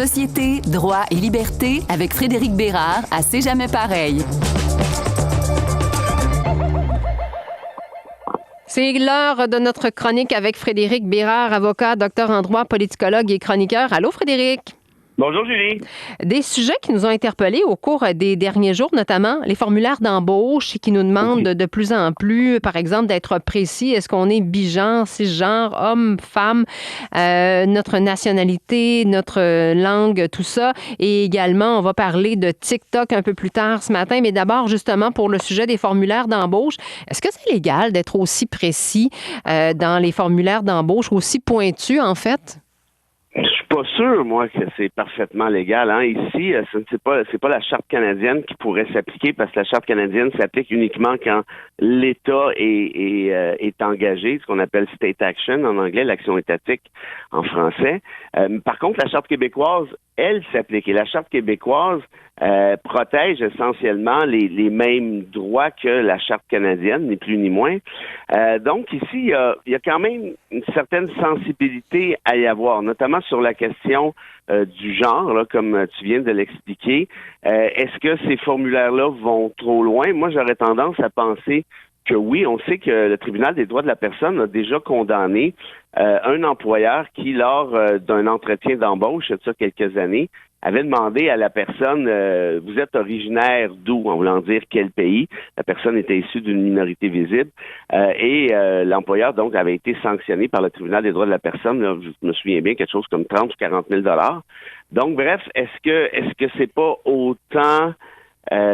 Société, droit et liberté avec Frédéric Bérard à C'est jamais pareil. C'est l'heure de notre chronique avec Frédéric Bérard, avocat, docteur en droit, politicologue et chroniqueur. Allô, Frédéric? Bonjour Julie. Des sujets qui nous ont interpellés au cours des derniers jours, notamment les formulaires d'embauche qui nous demandent de plus en plus, par exemple, d'être précis. Est-ce qu'on est bigenre, cisgenre, homme, femme, notre nationalité, notre langue, tout ça. Et également, on va parler de TikTok un peu plus tard ce matin. Mais d'abord, justement, pour le sujet des formulaires d'embauche, est-ce que c'est légal d'être aussi précis dans les formulaires d'embauche, aussi pointu, en fait? Je suis pas sûr, moi, que c'est parfaitement légal. Hein. Ici, c'est pas la Charte canadienne qui pourrait s'appliquer parce que la Charte canadienne s'applique uniquement quand l'État est engagé, ce qu'on appelle state action en anglais, l'action étatique en français. Par contre, la Charte québécoise, elle s'applique. Et la Charte québécoise protège essentiellement les mêmes droits que la Charte canadienne, ni plus ni moins. Donc ici, il y a quand même une certaine sensibilité à y avoir, notamment sur la question du genre, là, comme tu viens de l'expliquer. Est-ce que ces formulaires-là vont trop loin? Moi, j'aurais tendance à penser que oui. On sait que le Tribunal des droits de la personne a déjà condamné un employeur qui, lors d'un entretien d'embauche, il y a de ça quelques années, avait demandé à la personne vous êtes originaire d'où, en voulant dire quel pays. La personne était issue d'une minorité visible et l'employeur donc avait été sanctionné par le Tribunal des droits de la personne. Là, je me souviens bien, quelque chose comme 30 ou 40 000 $. Donc bref, est-ce que c'est pas autant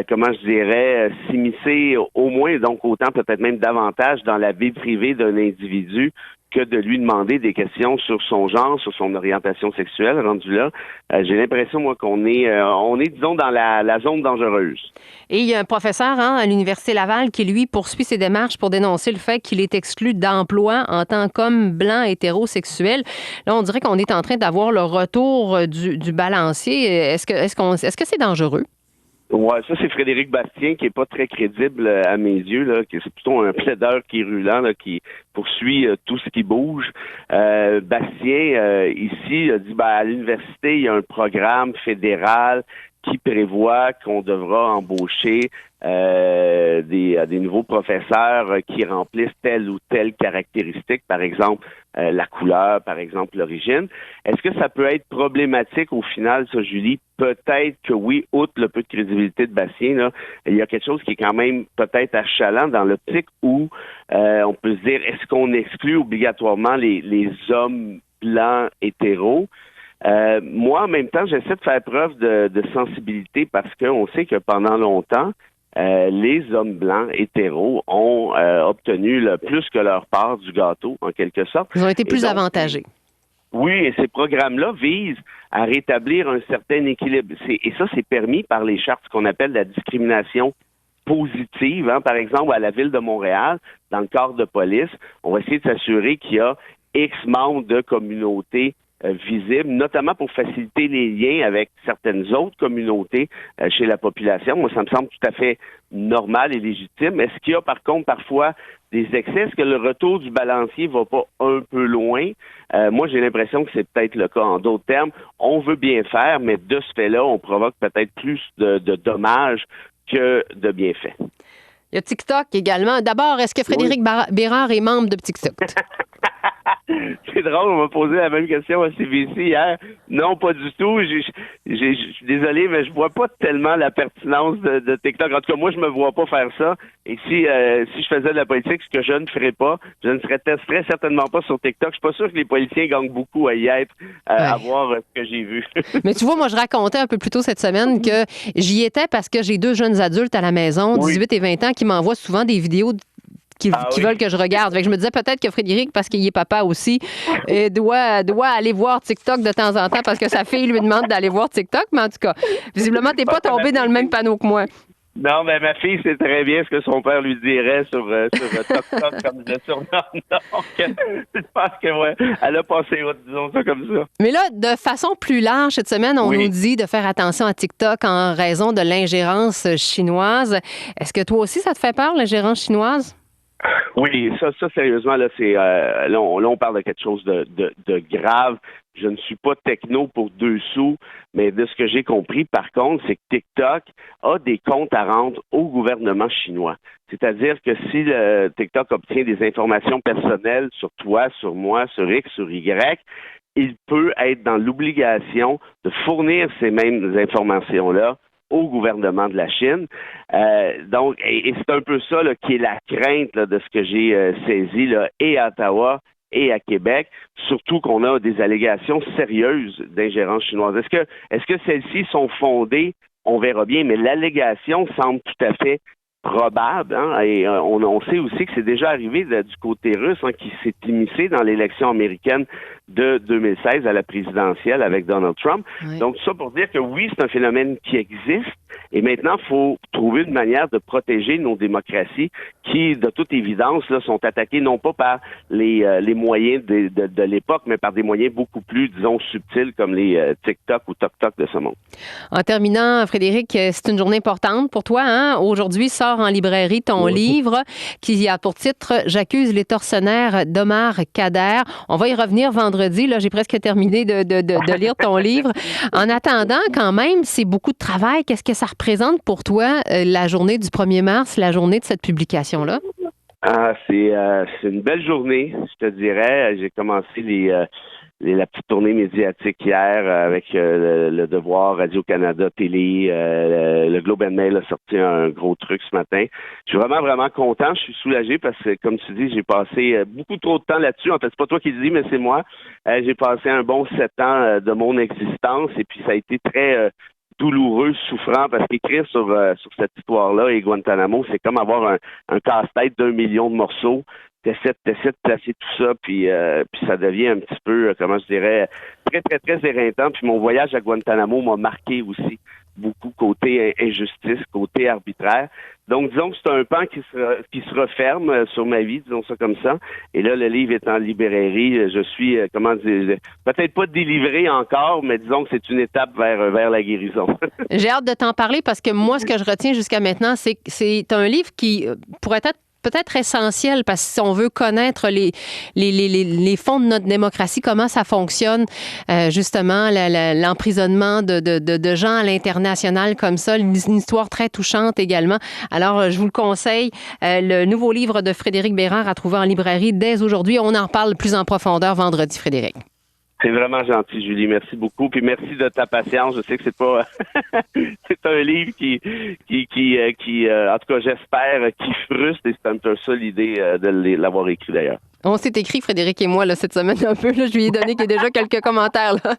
comment je dirais, s'immiscer au moins, donc autant peut-être même davantage dans la vie privée d'un individu que de lui demander des questions sur son genre, sur son orientation sexuelle, rendu là. J'ai l'impression, moi, qu'on est, disons, dans la zone dangereuse. Et il y a un professeur à l'Université Laval qui, lui, poursuit ses démarches pour dénoncer le fait qu'il est exclu d'emploi en tant qu'homme blanc hétérosexuel. Là, on dirait qu'on est en train d'avoir le retour du balancier. Est-ce que c'est dangereux? Ouais, ça c'est Frédéric Bastien qui est pas très crédible à mes yeux là, qui c'est plutôt un plaideur qui est rulant là, qui poursuit tout ce qui bouge. Bastien ici a dit à l'université il y a un programme fédéral qui prévoit qu'on devra embaucher des nouveaux professeurs qui remplissent telle ou telle caractéristique, par exemple la couleur, par exemple l'origine. Est-ce que ça peut être problématique au final, ça, Julie? Peut-être que oui, outre le peu de crédibilité de Bastien, là, il y a quelque chose qui est quand même peut-être achalant dans l'optique où on peut se dire, est-ce qu'on exclut obligatoirement les hommes blancs hétéros? Moi, en même temps, j'essaie de faire preuve de sensibilité parce qu'on sait que pendant longtemps, les hommes blancs hétéros ont obtenu plus que leur part du gâteau, en quelque sorte. Ils ont été plus avantagés. Oui, et ces programmes-là visent à rétablir un certain équilibre. Et ça, c'est permis par les chartes, ce qu'on appelle la discrimination positive. Hein. Par exemple, à la Ville de Montréal, dans le corps de police, on va essayer de s'assurer qu'il y a X membres de communautés visibles, notamment pour faciliter les liens avec certaines autres communautés chez la population. Moi, ça me semble tout à fait normal et légitime. Est-ce qu'il y a par contre parfois des excès? Est-ce que le retour du balancier va pas un peu loin? Moi, j'ai l'impression que c'est peut-être le cas. En d'autres termes, on veut bien faire, mais de ce fait-là, on provoque peut-être plus de dommages que de bienfaits. Il y a TikTok également. D'abord, est-ce que Frédéric Bérard est membre de TikTok? C'est drôle, on m'a posé la même question à CBC hier. Non, pas du tout. Je suis désolé, mais je vois pas tellement la pertinence de TikTok. En tout cas, moi, je me vois pas faire ça. Et si je faisais de la politique, ce que je ne ferais pas, je ne serais très certainement pas sur TikTok. Je suis pas sûr que les politiciens gagnent beaucoup à y être, à voir ce que j'ai vu. Mais tu vois, moi, je racontais un peu plus tôt cette semaine que j'y étais parce que j'ai 2 jeunes adultes à la maison, 18 et 20 ans, qui m'envoient souvent des vidéos qui veulent que je regarde. Fait que je me disais peut-être que Frédéric, parce qu'il est papa aussi, doit aller voir TikTok de temps en temps parce que sa fille lui demande d'aller voir TikTok. Mais en tout cas, visiblement, t'es pas tombé dans le même panneau que moi. Non, mais ma fille sait très bien ce que son père lui dirait sur TikTok comme de surnom. Donc, je pense que ouais, elle a passé autre, disons ça comme ça. Mais là, de façon plus large, cette semaine, on nous dit de faire attention à TikTok en raison de l'ingérence chinoise. Est-ce que toi aussi, ça te fait peur, l'ingérence chinoise? Oui, ça sérieusement, là, là, on parle de quelque chose de grave. Je ne suis pas techno pour 2 sous, mais de ce que j'ai compris, par contre, c'est que TikTok a des comptes à rendre au gouvernement chinois. C'est-à-dire que si TikTok obtient des informations personnelles sur toi, sur moi, sur X, sur Y, il peut être dans l'obligation de fournir ces mêmes informations-là au gouvernement de la Chine. Donc, et c'est un peu ça là, qui est la crainte là, de ce que j'ai saisi là, et à Ottawa et à Québec, surtout qu'on a des allégations sérieuses d'ingérence chinoise. Est-ce que celles-ci sont fondées? On verra bien, mais l'allégation semble tout à fait probable. Hein, et on sait aussi que c'est déjà arrivé du côté russe qui s'est immiscé dans l'élection américaine de 2016 à la présidentielle avec Donald Trump. Oui. Donc, ça pour dire que oui, c'est un phénomène qui existe. Et maintenant, il faut trouver une manière de protéger nos démocraties qui, de toute évidence, là, sont attaquées non pas par les moyens de l'époque, mais par des moyens beaucoup plus, disons, subtils comme les TikTok ou TokTok de ce monde. En terminant, Frédéric, c'est une journée importante pour toi. Hein? Aujourd'hui, sort en librairie ton livre qui a pour titre « J'accuse les tortionnaires d'Omar Khadr ». On va y revenir vendredi. Là, j'ai presque terminé de lire ton livre. En attendant, quand même, c'est beaucoup de travail. Qu'est-ce que ça représente pour toi, la journée du 1er mars, la journée de cette publication-là? C'est une belle journée, je te dirais. J'ai commencé la petite tournée médiatique hier avec le Devoir, Radio-Canada, Télé, le Globe and Mail a sorti un gros truc ce matin. Je suis vraiment, vraiment content. Je suis soulagé parce que, comme tu dis, j'ai passé beaucoup trop de temps là-dessus. En fait, c'est pas toi qui le dis, mais c'est moi. J'ai passé un bon 7 ans de mon existence et puis ça a été très douloureux, souffrant, parce qu'écrire sur cette histoire-là et Guantanamo, c'est comme avoir un casse-tête d'1 million de morceaux. T'essaies de placer tout ça, puis ça devient un petit peu, comment je dirais, très, très, très éreintant. Puis mon voyage à Guantanamo m'a marqué aussi beaucoup côté injustice, côté arbitraire. Donc, disons que c'est un pan qui se referme sur ma vie, disons ça comme ça. Et là, le livre est en librairie. Je suis, comment dire, peut-être pas délivré encore, mais disons que c'est une étape vers la guérison. J'ai hâte de t'en parler parce que moi, ce que je retiens jusqu'à maintenant, c'est que c'est un livre qui pourrait être peut-être essentiel parce que si on veut connaître les fonds de notre démocratie, comment ça fonctionne, justement, l'emprisonnement de gens à l'international comme ça, une histoire très touchante également. Alors, je vous le conseille, le nouveau livre de Frédéric Bérard à trouver en librairie dès aujourd'hui. On en parle plus en profondeur vendredi, Frédéric. C'est vraiment gentil, Julie. Merci beaucoup. Puis merci de ta patience. Je sais que c'est pas, c'est un livre qui, en tout cas, j'espère, qui frustre. Et c'est un peu ça l'idée de l'avoir écrit d'ailleurs. On s'est écrit, Frédéric et moi, là, cette semaine un peu. Là, je lui ai donné qu'il y a déjà quelques commentaires. Là.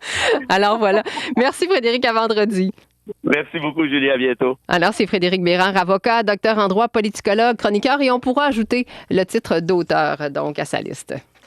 Alors voilà. Merci, Frédéric. À vendredi. Merci beaucoup, Julie. À bientôt. Alors, c'est Frédéric Bérard, avocat, docteur en droit, politicologue, chroniqueur, et on pourra ajouter le titre d'auteur, donc, à sa liste.